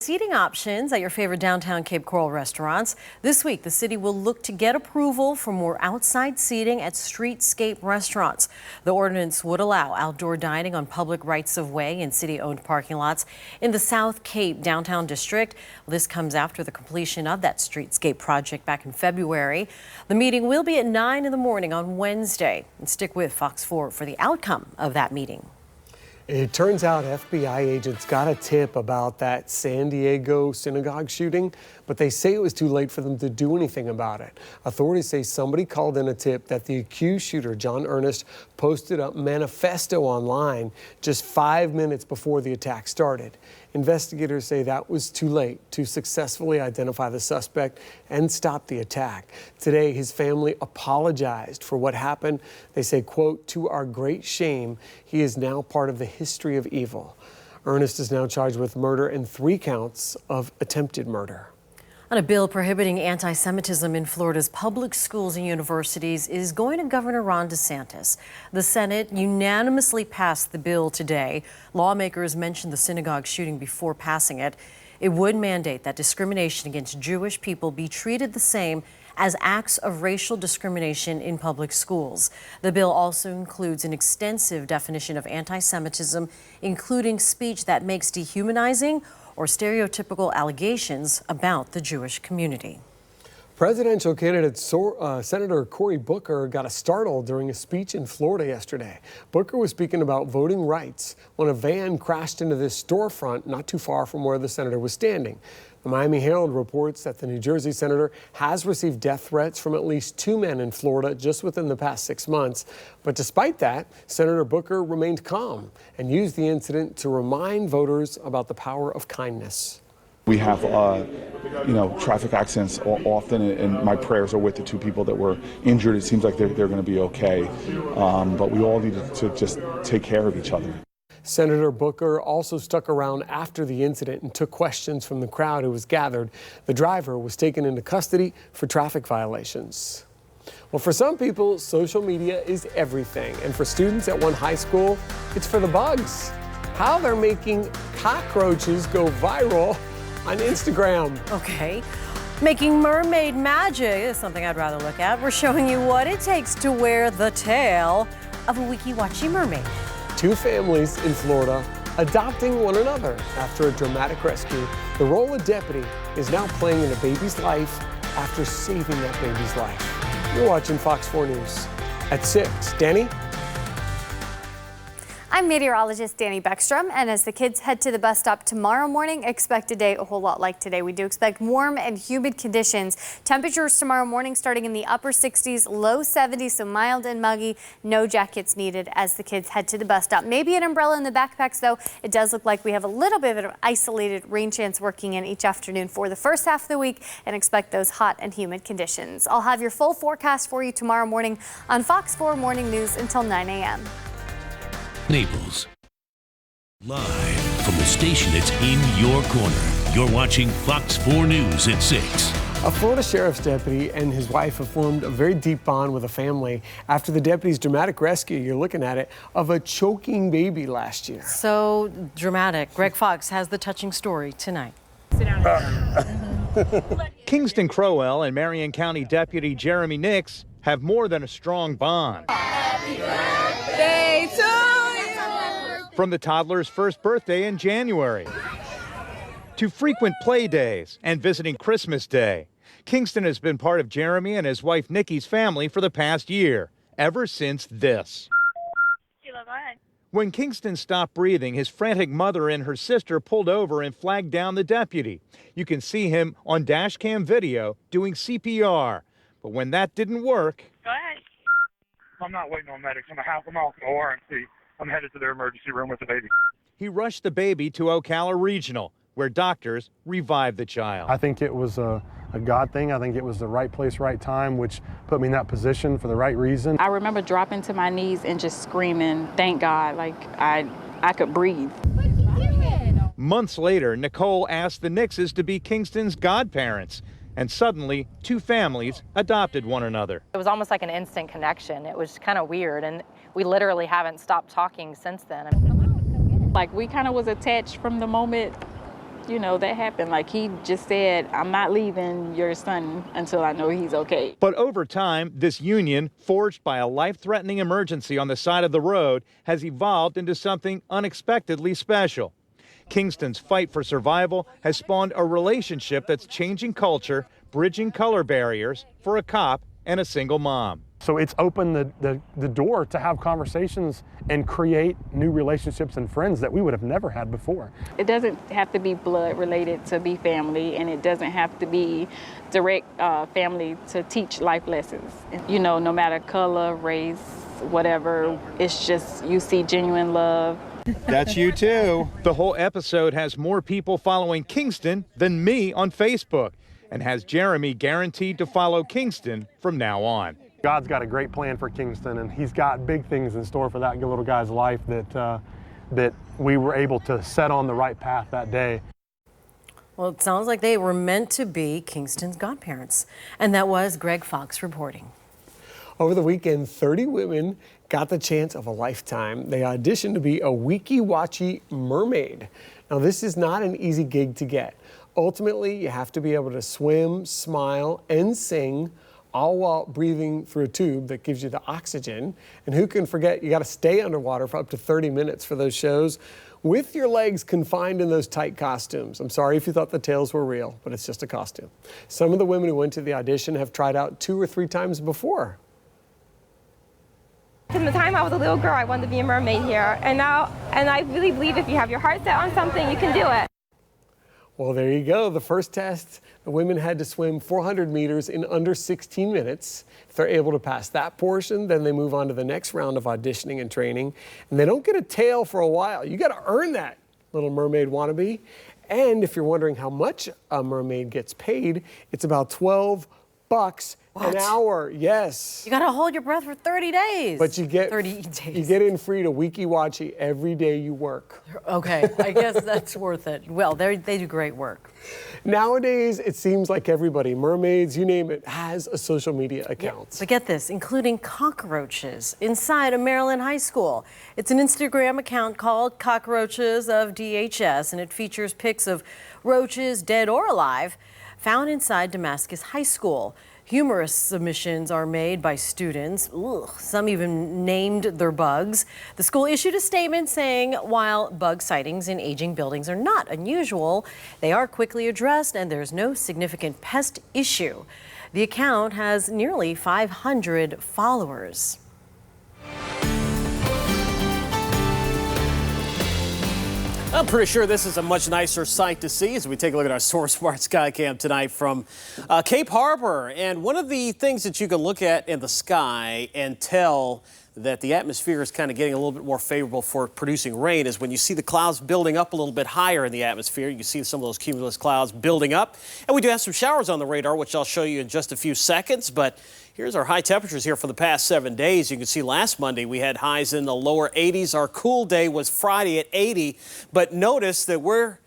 Seating options at your favorite downtown Cape Coral restaurants. This week, the city will look to get approval for more outside seating at streetscape restaurants. The ordinance would allow outdoor dining on public rights-of-way in city-owned parking lots in the South Cape downtown district. This comes after the completion of that streetscape project back in February. The meeting will be at 9 in the morning on Wednesday. And stick with Fox 4 for the outcome of that meeting. It turns out FBI agents got a tip about that San Diego synagogue shooting, but they say it was too late for them to do anything about it. Authorities say somebody called in a tip that the accused shooter, John Earnest, posted a manifesto online just 5 minutes before the attack started. Investigators say that was too late to successfully identify the suspect and stop the attack. Today, his family apologized for what happened. They say, quote, "To our great shame, he is now part of the history of evil." Earnest is now charged with murder and 3 counts of attempted murder. On a bill prohibiting anti-Semitism in Florida's public schools and universities is going to Governor Ron DeSantis. The Senate unanimously passed the bill today. Lawmakers mentioned the synagogue shooting before passing it. It would mandate that discrimination against Jewish people be treated the same as acts of racial discrimination in public schools. The bill also includes an extensive definition of anti-Semitism, including speech that makes dehumanizing or stereotypical allegations about the Jewish community. Presidential candidate Senator Cory Booker got a startle during a speech in Florida yesterday. Booker was speaking about voting rights when a van crashed into this storefront not too far from where the senator was standing. The Miami Herald reports that the New Jersey senator has received death threats from at least 2 men in Florida just within the past 6 months. But despite that, Senator Booker remained calm and used the incident to remind voters about the power of kindness. We have, traffic accidents often, and my prayers are with the 2 people that were injured. It seems like they're going to be okay, but we all need to just take care of each other. Senator Booker also stuck around after the incident and took questions from the crowd who was gathered. The driver was taken into custody for traffic violations. Well, for some people, social media is everything. And for students at one high school, it's for the bugs. How they're making cockroaches go viral on Instagram. Okay. Making mermaid magic is something I'd rather look at. We're showing you what it takes to wear the tail of a Weeki-Wachee mermaid. 2 families in Florida adopting one another after a dramatic rescue. The role of deputy is now playing in a baby's life after saving that baby's life. You're watching Fox 4 News at 6. Danny? I'm meteorologist Danny Beckstrom, and as the kids head to the bus stop tomorrow morning, expect a day a whole lot like today. We do expect warm and humid conditions. Temperatures tomorrow morning starting in the upper 60s, low 70s, so mild and muggy. No jackets needed as the kids head to the bus stop. Maybe an umbrella in the backpacks, though. It does look like we have a little bit of an isolated rain chance working in each afternoon for the first half of the week, and expect those hot and humid conditions. I'll have your full forecast for you tomorrow morning on Fox 4 Morning News until 9 a.m. Naples. Live from the station that's in your corner. You're watching Fox 4 News at 6. A Florida sheriff's deputy and his wife have formed a very deep bond with a family after the deputy's dramatic rescue, you're looking at it, of a choking baby last year. So dramatic. Greg Fox has the touching story tonight. Sit down. Kingston Crowell and Marion County Deputy Jeremy Nix have more than a strong bond. Happy birthday to you. From the toddler's first birthday in January to frequent play days and visiting Christmas Day, Kingston has been part of Jeremy and his wife Nikki's family for the past year, ever since this. Sheila, go ahead. When Kingston stopped breathing, his frantic mother and her sister pulled over and flagged down the deputy. You can see him on dash cam video doing CPR. But when that didn't work... Go ahead. I'm not waiting on medics. I'm a half a mile from ORMC. I'm headed to their emergency room with the baby. He rushed the baby to Ocala Regional, where doctors revived the child. I think it was a God thing. I think it was the right place, right time, which put me in that position for the right reason. I remember dropping to my knees and just screaming, thank God, like I could breathe. Months later, Nicole asked the Nixes to be Kingston's godparents, and suddenly 2 families adopted one another. It was almost like an instant connection. It was kind of weird, and we literally haven't stopped talking since then. Like we kind of was attached from the moment you know, that happened. Like, he just said, I'm not leaving your son until I know he's okay. But over time, this union, forged by a life-threatening emergency on the side of the road, has evolved into something unexpectedly special. Kingston's fight for survival has spawned a relationship that's changing culture, bridging color barriers for a cop and a single mom. So it's opened the door to have conversations and create new relationships and friends that we would have never had before. It doesn't have to be blood related to be family, and it doesn't have to be direct family to teach life lessons. You know, no matter color, race, whatever, it's just you see genuine love. That's you too. The whole episode has more people following Kingston than me on Facebook, and has Jeremy guaranteed to follow Kingston from now on. God's got a great plan for Kingston, and he's got big things in store for that little guy's life that we were able to set on the right path that day. Well, it sounds like they were meant to be Kingston's godparents. And that was Greg Fox reporting. Over the weekend, 30 women got the chance of a lifetime. They auditioned to be a Weeki Wachee mermaid. Now, this is not an easy gig to get. Ultimately, you have to be able to swim, smile, and sing, all while breathing through a tube that gives you the oxygen. And who can forget, you got to stay underwater for up to 30 minutes for those shows with your legs confined in those tight costumes. I'm sorry if you thought the tails were real, but it's just a costume. Some of the women who went to the audition have tried out 2 or 3 times before. From the time I was a little girl, I wanted to be a mermaid here. And I really believe if you have your heart set on something, you can do it. Well, there you go. The first test, the women had to swim 400 meters in under 16 minutes. If they're able to pass that portion, then they move on to the next round of auditioning and training. And they don't get a tail for a while. You got to earn that, Little Mermaid wannabe. And if you're wondering how much a mermaid gets paid, it's about $12 an hour. Yes. You got to hold your breath for 30 days. But you get 30 days. You get in free to Weeki Wachee every day you work. Okay, I guess that's worth it. Well, they do great work. Nowadays, it seems like everybody, mermaids, you name it, has a social media account. But get this, including cockroaches inside a Maryland high school. It's an Instagram account called Cockroaches of DHS, and it features pics of roaches, dead or alive, found inside Damascus High School. Humorous submissions are made by students. Ugh, some even named their bugs. The school issued a statement saying while bug sightings in aging buildings are not unusual, they are quickly addressed and there's no significant pest issue. The account has nearly 500 followers. I'm pretty sure this is a much nicer sight to see as we take a look at our Soar Smart Skycam tonight from Cape Harbor. And one of the things that you can look at in the sky and tell that the atmosphere is kind of getting a little bit more favorable for producing rain is when you see the clouds building up a little bit higher in the atmosphere. You see some of those cumulus clouds building up. And we do have some showers on the radar, which I'll show you in just a few seconds. But here's our high temperatures here for the past 7 days. You can see last Monday we had highs in the lower 80s. Our cool day was Friday at 80. But notice that we're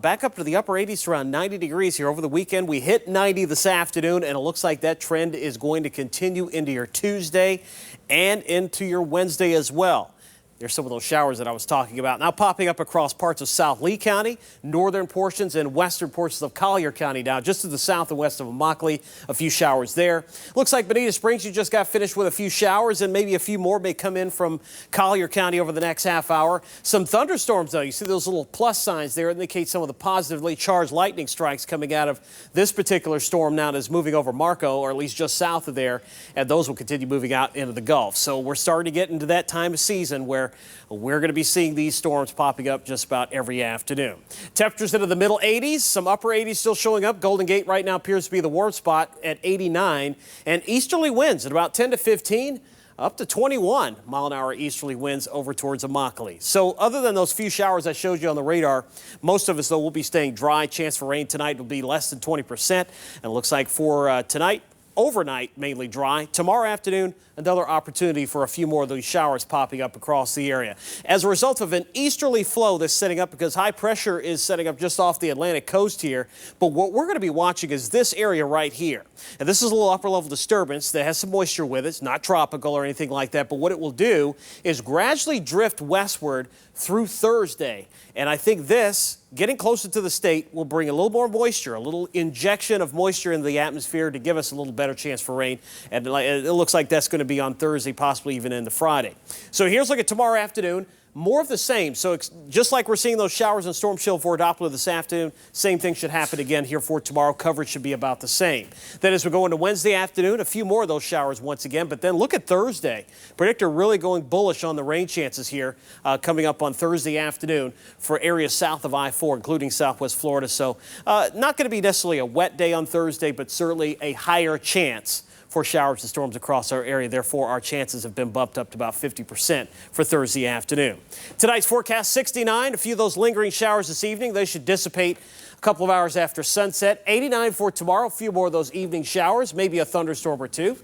back up to the upper 80s to around 90 degrees here over the weekend. We hit 90 this afternoon, and it looks like that trend is going to continue into your Tuesday and into your Wednesday as well. There's some of those showers that I was talking about now popping up across parts of South Lee County, northern portions and western portions of Collier County now, just to the south and west of Immokalee, a few showers there. Looks like Bonita Springs, you just got finished with a few showers, and maybe a few more may come in from Collier County over the next half hour. Some thunderstorms, though. You see those little plus signs there indicate some of the positively charged lightning strikes coming out of this particular storm now that is moving over Marco, or at least just south of there, and those will continue moving out into the Gulf. So we're starting to get into that time of season where we're going to be seeing these storms popping up just about every afternoon. Temperatures into the middle 80s, some upper 80s still showing up. Golden Gate right now appears to be the warm spot at 89, and easterly winds at about 10 to 15, up to 21 mile-an-hour easterly winds over towards Immokalee. So other than those few showers I showed you on the radar, most of us, though, will be staying dry. Chance for rain tonight will be less than 20%, and it looks like for tonight, overnight, mainly dry. Tomorrow afternoon, another opportunity for a few more of those showers popping up across the area. As a result of an easterly flow that's setting up because high pressure is setting up just off the Atlantic coast here. But what we're going to be watching is this area right here. And this is a little upper level disturbance that has some moisture with it. It's not tropical or anything like that. But what it will do is gradually drift westward through Thursday. And I think this getting closer to the state will bring a little more moisture, a little injection of moisture into the atmosphere to give us a little better chance for rain. And it looks like that's going to be on Thursday, possibly even into Friday. So here's a look at tomorrow afternoon. More of the same. So just like we're seeing those showers and storm shield for Doppler this afternoon, same thing should happen again here for tomorrow. Coverage should be about the same. Then as we go into Wednesday afternoon, a few more of those showers once again. But then look at Thursday. Predictor really going bullish on the rain chances here coming up on Thursday afternoon for areas south of I-4, including Southwest Florida. So not going to be necessarily a wet day on Thursday, but certainly a higher chance for showers and storms across our area. Therefore, our chances have been bumped up to about 50% for Thursday afternoon. Tonight's forecast, 69. A few of those lingering showers this evening. They should dissipate a couple of hours after sunset. 89 for tomorrow. A few more of those evening showers, maybe a thunderstorm or two.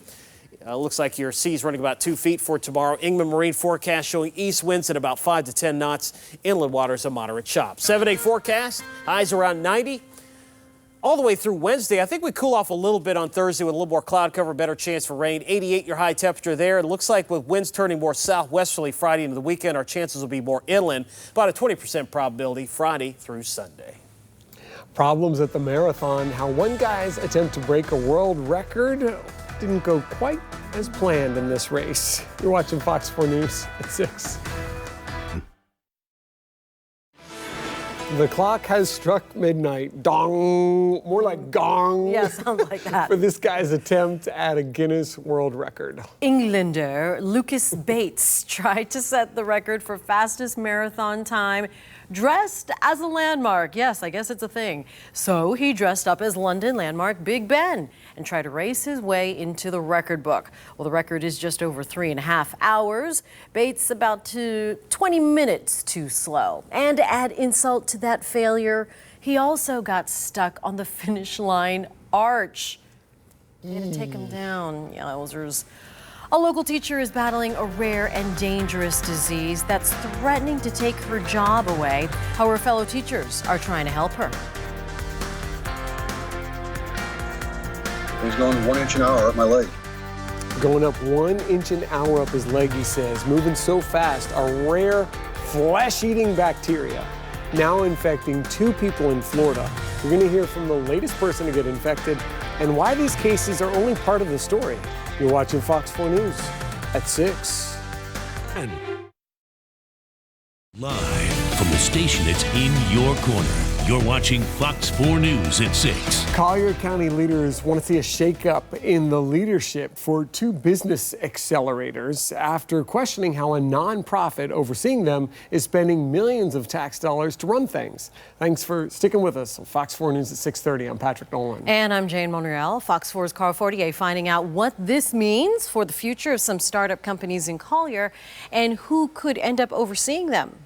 Looks like your sea's running about 2 feet for tomorrow. Ingman Marine forecast showing east winds at about 5 to 10 knots. Inland waters a moderate chop. 7-day forecast, highs around 90. All the way through Wednesday. I think we cool off a little bit on Thursday with a little more cloud cover, better chance for rain. 88 your high temperature there. It looks like with winds turning more southwesterly Friday into the weekend, our chances will be more inland. About a 20% probability Friday through Sunday. Problems at the marathon. How one guy's attempt to break a world record didn't go quite as planned in this race. You're watching Fox 4 News at 6. The clock has struck midnight. Dong. More like gong. Yeah, sounds like that. For this guy's attempt at a Guinness World Record. Englander Lucas Bates tried to set the record for fastest marathon time dressed as a landmark. Yes, I guess it's a thing. So he dressed up as London landmark Big Ben and tried to race his way into the record book. Well, the record is just over 3.5 hours. Bates about 20 minutes too slow. And to add insult to that failure, he also got stuck on the finish line arch. They had to take him down. Yowzers. A local teacher is battling a rare and dangerous disease that's threatening to take her job away. How her fellow teachers are trying to help her. He's going 1 inch an hour up my leg. Going up 1 inch an hour up his leg, he says. Moving so fast, a rare flesh-eating bacteria now infecting 2 people in Florida. We're going to hear from the latest person to get infected and why these cases are only part of the story. You're watching Fox 4 News at 6. And live from the station that's in your corner, you're watching Fox 4 News at 6. Collier County leaders want to see a shakeup in the leadership for 2 business accelerators after questioning how a nonprofit overseeing them is spending millions of tax dollars to run things. Thanks for sticking with us on Fox 4 News at 6:30. I'm Patrick Nolan. And I'm Jane Monreal. Fox 4's Carl Fortier finding out what this means for the future of some startup companies in Collier and who could end up overseeing them.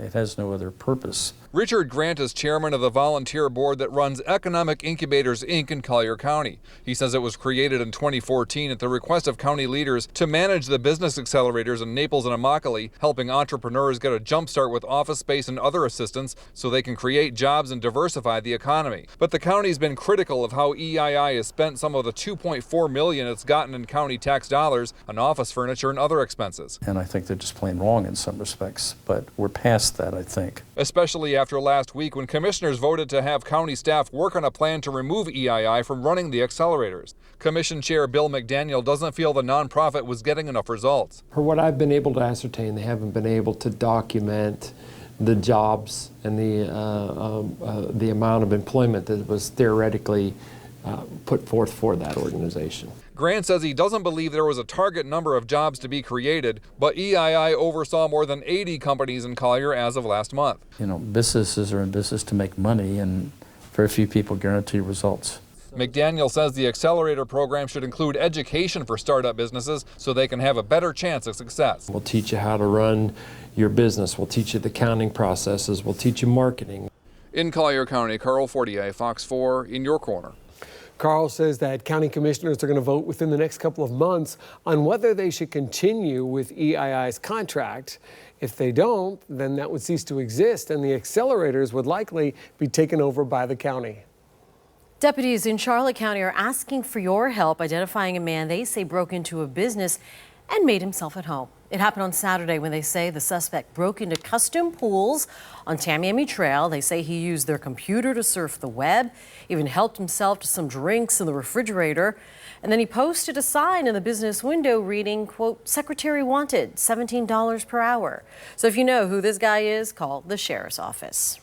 It has no other purpose. Richard Grant is chairman of the volunteer board that runs Economic Incubators, Inc. in Collier County. He says it was created in 2014 at the request of county leaders to manage the business accelerators in Naples and Immokalee, helping entrepreneurs get a jump start with office space and other assistance so they can create jobs and diversify the economy. But the county's been critical of how EII has spent some of the $2.4 million it's gotten in county tax dollars on office furniture and other expenses. And I think they're just plain wrong in some respects, but we're past that, I think. Especially after last week when commissioners voted to have county staff work on a plan to remove EII from running the accelerators. Commission Chair Bill McDaniel doesn't feel the nonprofit was getting enough results. For what I've been able to ascertain, they haven't been able to document the jobs and the amount of employment that was theoretically put forth for that organization. Grant says he doesn't believe there was a target number of jobs to be created, but EII oversaw more than 80 companies in Collier as of last month. You know, businesses are in business to make money, and very few people guarantee results. McDaniel says the accelerator program should include education for startup businesses so they can have a better chance of success. We'll teach you how to run your business. We'll teach you the accounting processes. We'll teach you marketing. In Collier County, Carl Fortier, Fox 4, in your corner. Carl says that county commissioners are going to vote within the next couple of months on whether they should continue with EII's contract. If they don't, then that would cease to exist and the accelerators would likely be taken over by the county. Deputies in Charlotte County are asking for your help identifying a man they say broke into a business and made himself at home. It happened on Saturday when they say the suspect broke into custom pools on Tamiami Trail. They say he used their computer to surf the web, even helped himself to some drinks in the refrigerator. And then he posted a sign in the business window reading, quote, "Secretary wanted, $17 per hour." So if you know who this guy is, call the sheriff's office.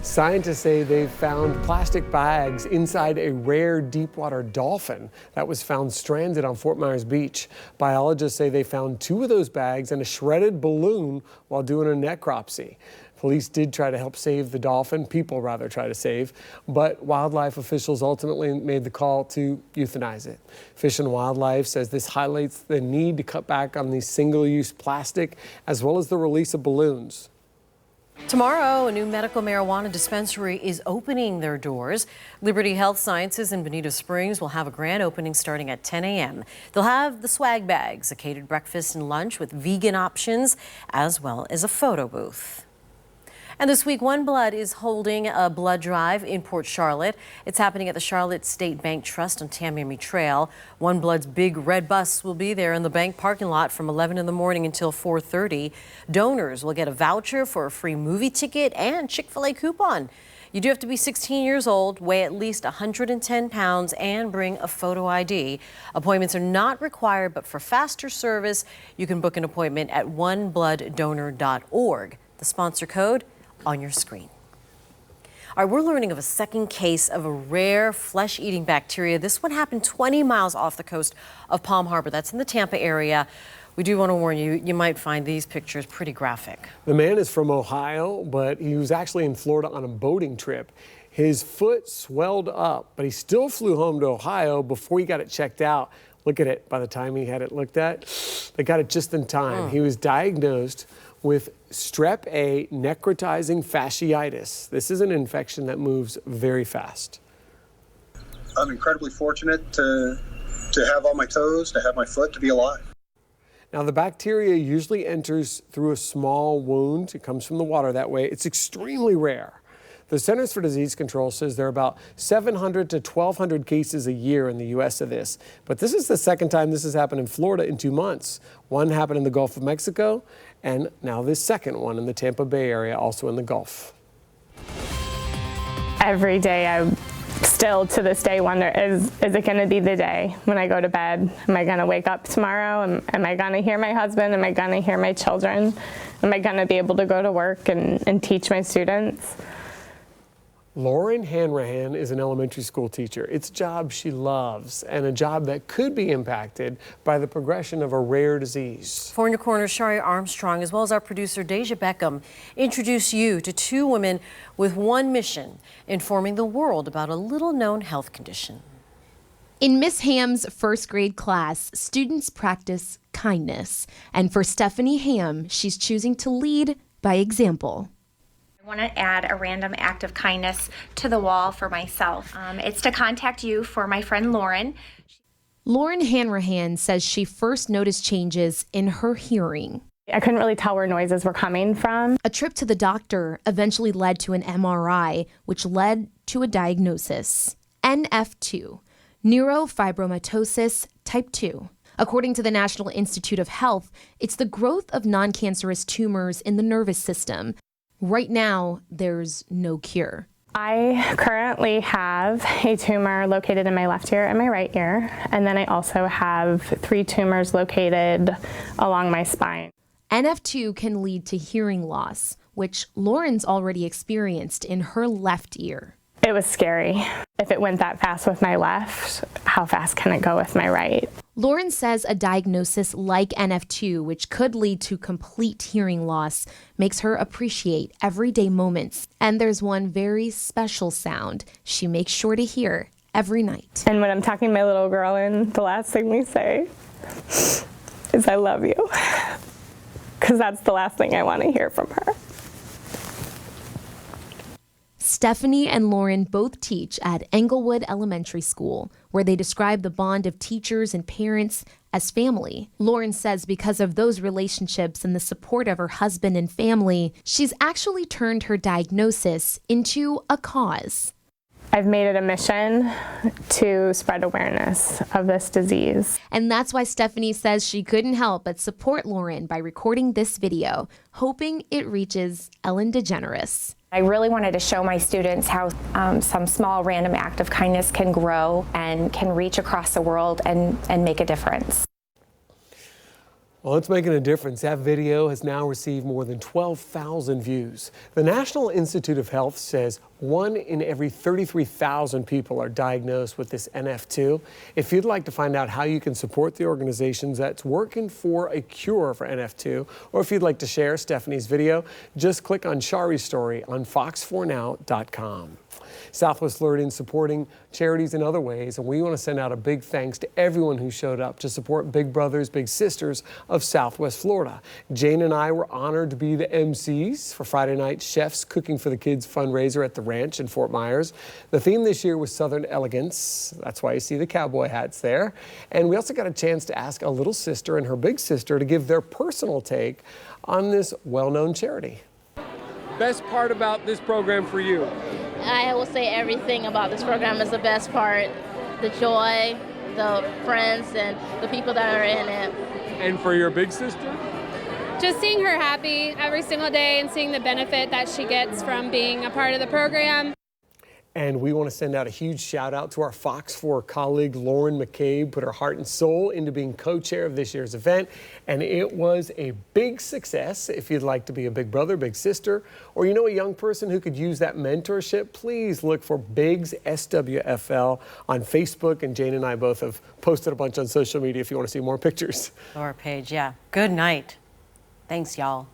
Scientists say they've found plastic bags inside a rare deepwater dolphin that was found stranded on Fort Myers Beach. Biologists say they found 2 of those bags and a shredded balloon while doing a necropsy. Police did try to help save the dolphin, people rather try to save, but wildlife officials ultimately made the call to euthanize it. Fish and Wildlife says this highlights the need to cut back on the single-use plastic as well as the release of balloons. Tomorrow, a new medical marijuana dispensary is opening their doors. Liberty Health Sciences in Bonita Springs will have a grand opening starting at 10 a.m. They'll have the swag bags, a catered breakfast and lunch with vegan options, as well as a photo booth. And this week, One Blood is holding a blood drive in Port Charlotte. It's happening at the Charlotte State Bank Trust on Tamiami Trail. One Blood's big red bus will be there in the bank parking lot from 11 in the morning until 4:30. Donors will get a voucher for a free movie ticket and Chick-fil-A coupon. You do have to be 16 years old, weigh at least 110 pounds, and bring a photo ID. Appointments are not required, but for faster service, you can book an appointment at onebloodDonor.org. The sponsor code on your screen. All right, we're learning of a second case of a rare flesh-eating bacteria. This one happened 20 miles off the coast of Palm Harbor. That's in the Tampa area. We do want to warn you, you might find these pictures pretty graphic. The man is from Ohio, but he was actually in Florida on a boating trip. His foot swelled up, but he still flew home to Ohio before he got it checked out. Look at it. By the time he had it looked at, they got it just in time. He was diagnosed with strep A necrotizing fasciitis. This is an infection that moves very fast. I'm incredibly fortunate to have all my toes, to have my foot, to be alive. Now, the bacteria usually enters through a small wound. It comes from the water that way. It's extremely rare. The Centers for Disease Control says there are about 700 to 1,200 cases a year in the U.S. of this. But this is the second time this has happened in Florida in 2 months. One happened in the Gulf of Mexico, and now this second one in the Tampa Bay area, also in the Gulf. Every day I still to this day wonder, is it going to be the day when I go to bed? Am I going to wake up tomorrow? Am I going to hear my husband? Am I going to hear my children? Am I going to be able to go to work and teach my students? Lauren Hanrahan is an elementary school teacher. It's a job she loves and a job that could be impacted by the progression of a rare disease. For In Your Corner, Shari Armstrong, as well as our producer Deja Beckham, introduce you to 2 women with one mission, informing the world about a little-known health condition. In Miss Ham's first grade class, students practice kindness. And for Stephanie Ham, she's choosing to lead by example. I want to add a random act of kindness to the wall for myself. It's to contact you for my friend Lauren. Lauren Hanrahan says she first noticed changes in her hearing. I couldn't really tell where noises were coming from. A trip to the doctor eventually led to an MRI, which led to a diagnosis. NF2, neurofibromatosis type 2. According to the National Institute of Health, it's the growth of non-cancerous tumors in the nervous system. Right now, there's no cure. I currently have a tumor located in my left ear and my right ear, and then I also have 3 tumors located along my spine. NF2 can lead to hearing loss, which Lauren's already experienced in her left ear. It was scary. If it went that fast with my left, how fast can it go with my right? Lauren says a diagnosis like NF2, which could lead to complete hearing loss, makes her appreciate everyday moments. And there's one very special sound she makes sure to hear every night. And when I'm talking my little girl in, the last thing we say is, "I love you." Because that's the last thing I want to hear from her. Stephanie and Lauren both teach at Englewood Elementary School, where they describe the bond of teachers and parents as family. Lauren says because of those relationships and the support of her husband and family, she's actually turned her diagnosis into a cause. I've made it a mission to spread awareness of this disease. And that's why Stephanie says she couldn't help but support Lauren by recording this video, hoping it reaches Ellen DeGeneres. I really wanted to show my students how some small random act of kindness can grow and can reach across the world and make a difference. Well, it's making a difference. That video has now received more than 12,000 views. The National Institute of Health says 1 in every 33,000 people are diagnosed with this NF2. If you'd like to find out how you can support the organizations that's working for a cure for NF2, or if you'd like to share Stephanie's video, just click on Shari's story on fox4now.com. Southwest Floridians supporting charities in other ways, and we want to send out a big thanks to everyone who showed up to support Big Brothers Big Sisters of Southwest Florida. Jane and I were honored to be the MCs for Friday night Chefs Cooking for the Kids fundraiser at the ranch in Fort Myers. The theme this year was Southern Elegance. That's why you see the cowboy hats there. And we also got a chance to ask a little sister and her big sister to give their personal take on this well-known charity. Best part about this program for you? I will say everything about this program is the best part. The joy, the friends, and the people that are in it. And for your big sister? Just seeing her happy every single day and seeing the benefit that she gets from being a part of the program. And we want to send out a huge shout out to our Fox 4 colleague, Lauren McCabe, put her heart and soul into being co-chair of this year's event. And it was a big success. If you'd like to be a big brother, big sister, or you know a young person who could use that mentorship, please look for Bigs SWFL on Facebook. And Jane and I both have posted a bunch on social media if you want to see more pictures. Our page, yeah. Good night. Thanks, y'all.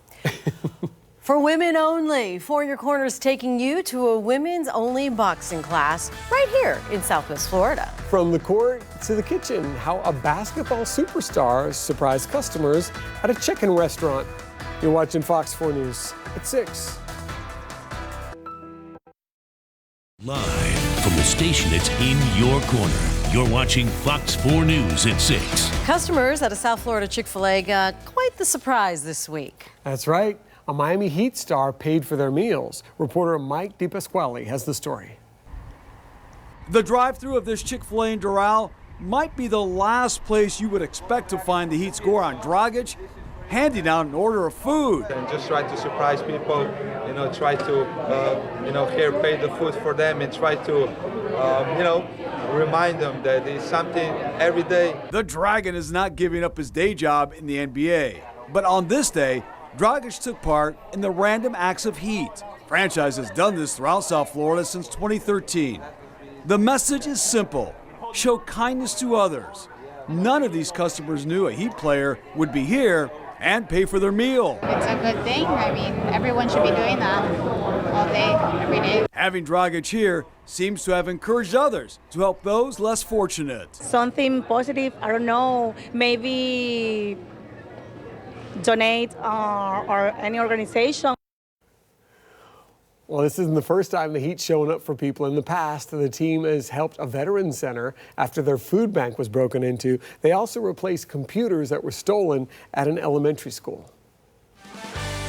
For women only, For Your Corner's taking you to a women's only boxing class right here in Southwest Florida. From the court to the kitchen, how a basketball superstar surprised customers at a chicken restaurant. You're watching Fox 4 News at 6. Live from the station that's in your corner, you're watching Fox 4 News at 6. Customers at a South Florida Chick-fil-A got quite the surprise this week. That's right. A Miami Heat star paid for their meals. Reporter Mike DePasquale has the story. The drive-thru of this Chick-fil-A in Doral might be the last place you would expect to find the Heat score on Dragic handing out an order of food. And just try to surprise people, try to, here pay the food for them and try to, remind them that it's something every day. The Dragon is not giving up his day job in the NBA. But on this day, Dragic took part in the Random Acts of Heat. Franchise has done this throughout South Florida since 2013. The message is simple: show kindness to others. None of these customers knew a Heat player would be here and pay for their meal. It's a good thing. I mean, everyone should be doing that all day, every day. Having Dragic here seems to have encouraged others to help those less fortunate. Something positive, I don't know, maybe donate or any organization. Well, this isn't the first time the Heat's shown up for people. In the past, the team has helped a veterans center after their food bank was broken into. They also replaced computers that were stolen at an elementary school.